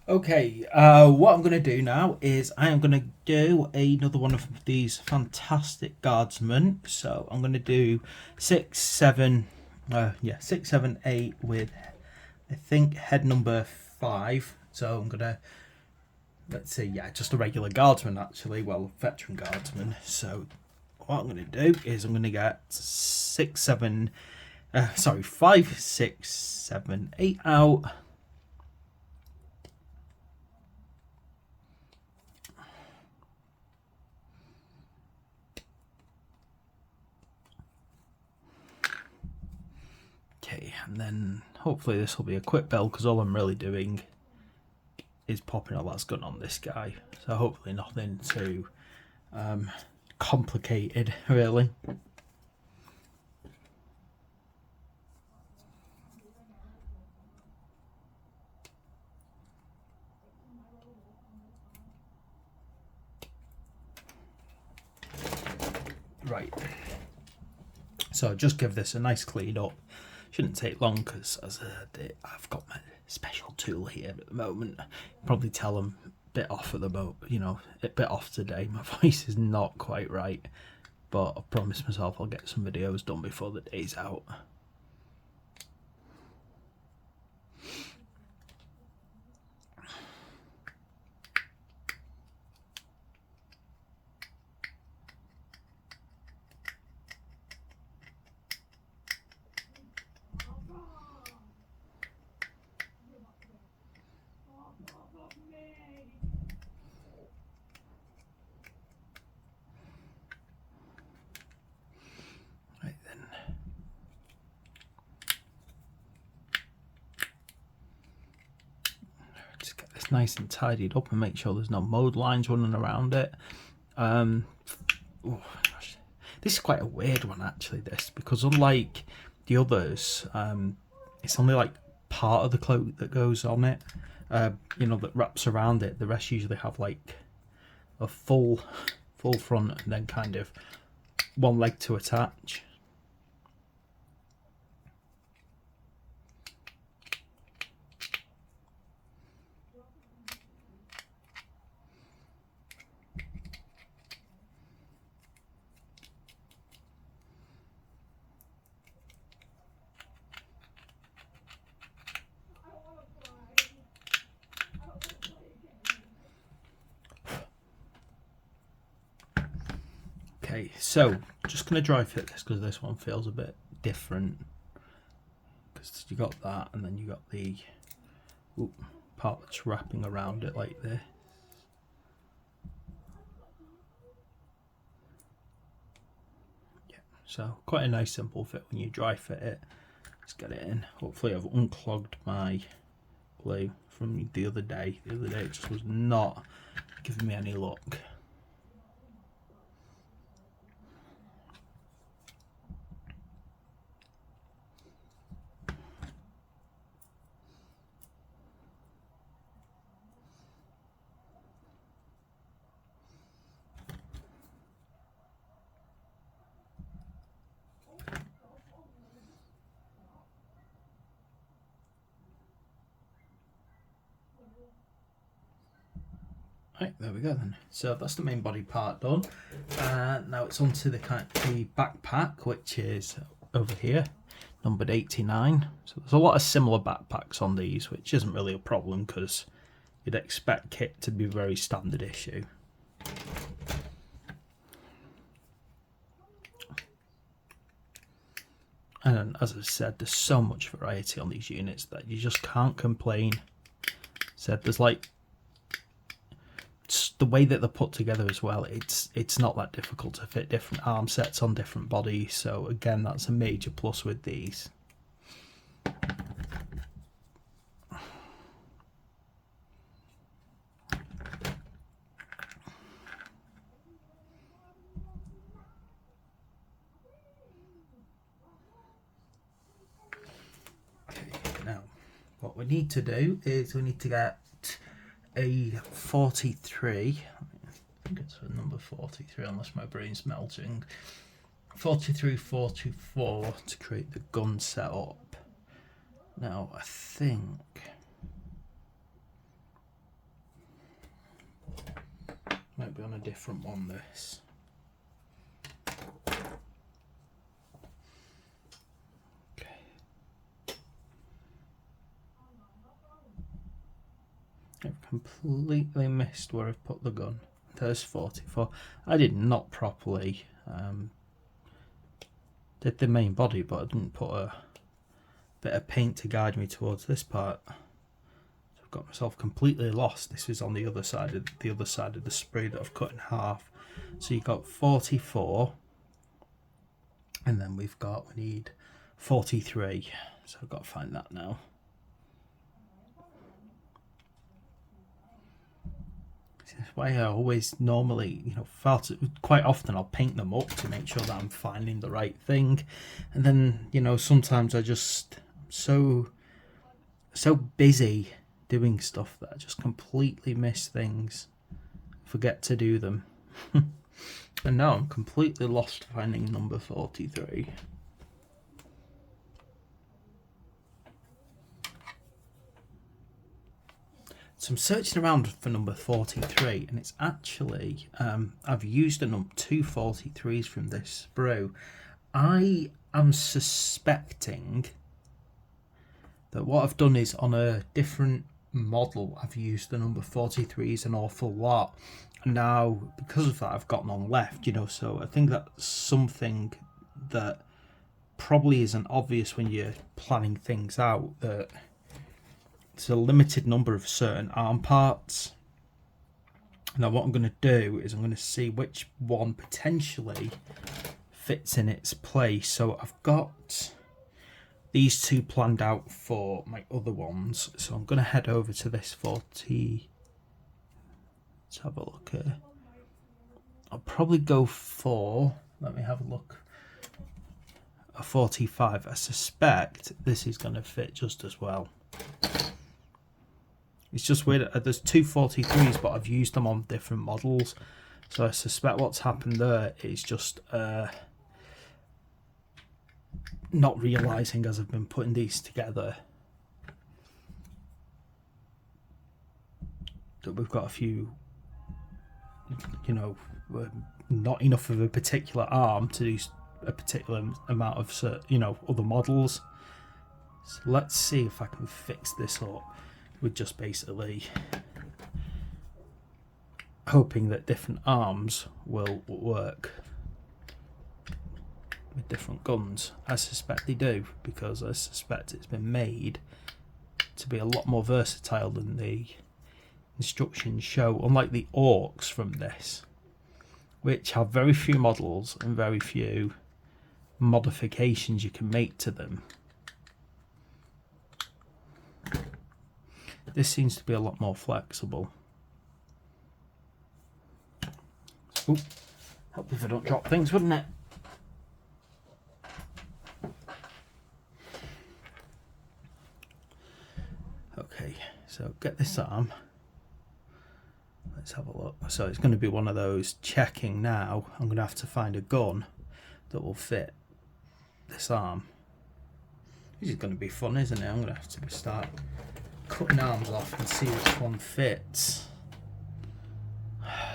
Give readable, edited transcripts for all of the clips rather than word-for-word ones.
Okay, what I'm going to do now is I am going to do another one of these fantastic guardsmen. So I'm going to do 6, 7, 6, 7, 8 with, I think, head number 5. So I'm going to, let's see, yeah, just a regular guardsman actually, well, veteran guardsman. So what I'm going to do is I'm going to get 5, 6, 7, 8 out. Okay, and then hopefully this will be a quick build because all I'm really doing is popping a lasgun on this guy. So hopefully nothing too complicated, really. Right. So just give this a nice clean up. Shouldn't take long because, as I said, I've got my special tool here at the moment. Probably tell I'm a bit off at the moment, a bit off today. My voice is not quite right, but I promised myself I'll get some videos done before the day's out. Right then. Just get this nice and tidied up and make sure there's no mode lines running around it. Oh gosh. This is quite a weird one actually, this, because unlike the others, it's only like part of the cloak that goes on it, that wraps around it. The rest usually have like a full front and then kind of one leg to attach. Okay, so just going to dry fit this because this one feels a bit different. Because you got that, and then you got the part that's wrapping around it like this. Yeah, so quite a nice simple fit when you dry fit it. Let's get it in. Hopefully I've unclogged my glue from the other day. The other day it just was not giving me any luck. Right, there we go then. So that's the main body part done. Now it's onto the backpack, which is over here, numbered 89. So there's a lot of similar backpacks on these, which isn't really a problem because you'd expect kit to be very standard issue. And as I said, there's so much variety on these units that you just can't complain. Said there's like the way that they're put together as well, it's not that difficult to fit different arm sets on different bodies, so again that's a major plus with these. Okay, now what we need to do is we need to get a 43, I think it's a number 43 unless my brain's melting, 43, 44 to create the gun setup. Now I think be on a different one, this. I've completely missed where I've put the gun. There's 44. I did not properly did the main body, but I didn't put a bit of paint to guide me towards this part. So I've got myself completely lost. This is on the other side of the spray that I've cut in half. So you've got 44, and then we need 43. So I've got to find that now. That's why I always normally, quite often I'll paint them up to make sure that I'm finding the right thing. And then, sometimes I'm so busy doing stuff that I just completely miss things, forget to do them. And now I'm completely lost finding number 43. So I'm searching around for number 43, and it's actually, I've used 2 43s from this sprue. I am suspecting that what I've done is on a different model, I've used the number 43s an awful lot. And now, because of that, I've got none left, so I think that's something that probably isn't obvious when you're planning things out, that it's a limited number of certain arm parts. Now what I'm going to do is I'm going to see which one potentially fits in its place. So I've got these 2 planned out for my other ones. So I'm going to head over to this 40. Let's have a look here. I'll probably go for, let me have a look, a 45. I suspect this is going to fit just as well. It's just weird, there's 2 43s, but I've used them on different models. So I suspect what's happened there is just not realising as I've been putting these together that we've got a few, not enough of a particular arm to do a particular amount of, other models. So let's see if I can fix this up with just basically hoping that different arms will work with different guns. I suspect they do, because I suspect it's been made to be a lot more versatile than the instructions show, unlike the Orcs from this, which have very few models and very few modifications you can make to them. This seems to be a lot more flexible. Ooh, help if I don't drop things, wouldn't it? Okay, so get this arm. Let's have a look. So it's going to be one of those checking now. I'm going to have to find a gun that will fit this arm. This is going to be fun, isn't it? I'm going to have to start cutting arms off and see which one fits.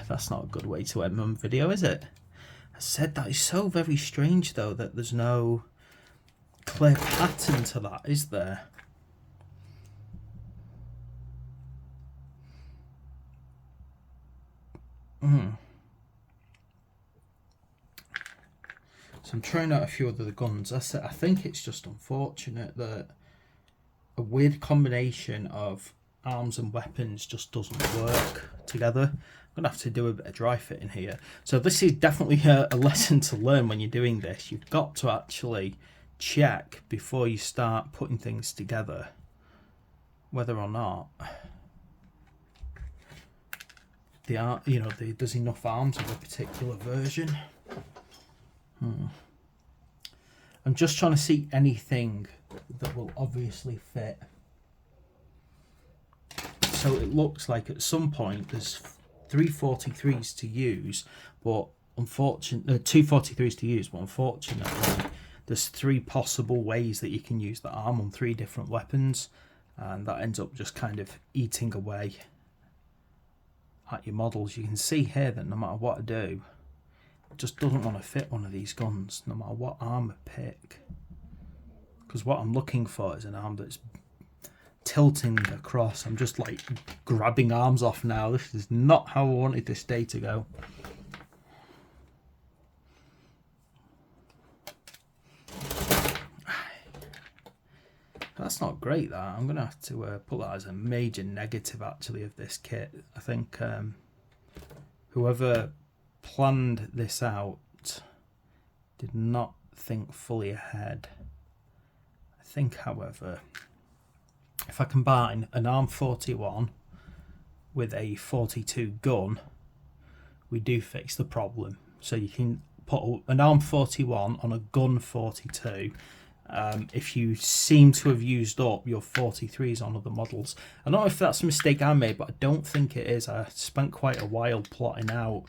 That's not a good way to end my video, is it? I said that is so very strange though, that there's no clear pattern to that, is there? So I'm trying out a few other guns. I think it's just unfortunate that a weird combination of arms and weapons just doesn't work together. I'm going to have to do a bit of dry fitting here. So this is definitely a lesson to learn when you're doing this. You've got to actually check before you start putting things together whether or not they are, there's enough arms of a particular version. I'm just trying to see anything that will obviously fit. So it looks like at some point there's 3 43s to use, but unfortunately 2 43s to use, but unfortunately there's 3 possible ways that you can use the arm on 3 different weapons, and that ends up just kind of eating away at your models, you can see here that no matter what I do, it just doesn't want to fit one of these guns, no matter what arm I pick. Because what I'm looking for is an arm that's tilting across. I'm just like grabbing arms off now. This is not how I wanted this day to go. That's not great, that. I'm going to have to put that as a major negative, actually, of this kit. I think whoever planned this out did not think fully ahead. I think, however, if I combine an arm 41 with a 42 gun, we do fix the problem. So you can put an arm 41 on a gun 42. If you seem to have used up your 43s on other models. I don't know if that's a mistake I made, but I don't think it is. I spent quite a while plotting out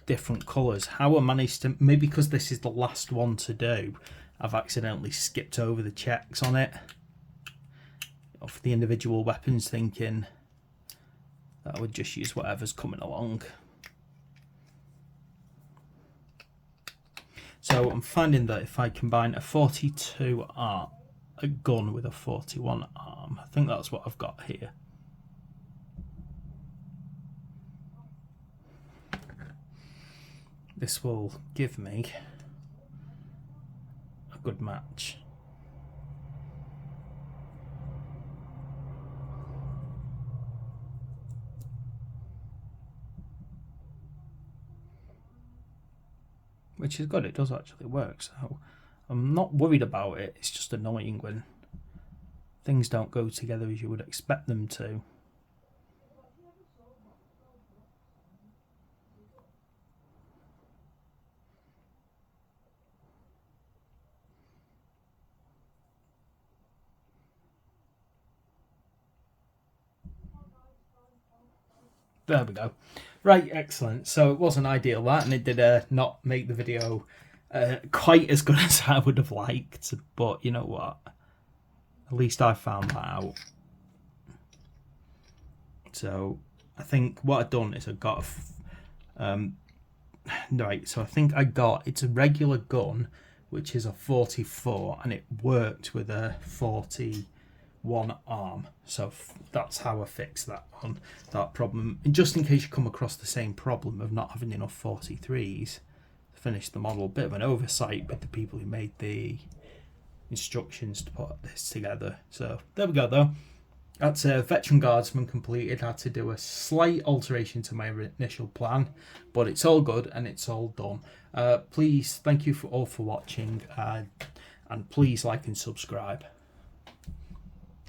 different colours. How I managed to, maybe because this is the last one to do, I've accidentally skipped over the checks on it of the individual weapons, thinking that I would just use whatever's coming along. So I'm finding that if I combine a 42 arm, a gun with a 41 arm, I think that's what I've got here. This will give me a good match. Which is good, it does actually work, so I'm not worried about it. It's just annoying when things don't go together as you would expect them to. There we go. Right, excellent. So it wasn't ideal, that, and it did not make the video quite as good as I would have liked. But you know what? At least I found that out. So I think what I've done is I got right. So I think I got, it's a regular gun, which is a 44, and it worked with a 41 arm. So that's how I fixed that problem. And just in case you come across the same problem of not having enough 43s to finish the model, bit of an oversight with the people who made the instructions to put this together. So there we go, though. That's a Veteran Guardsman completed. Had to do a slight alteration to my initial plan, but it's all good and it's all done. Please, thank you all for watching, and please like and subscribe.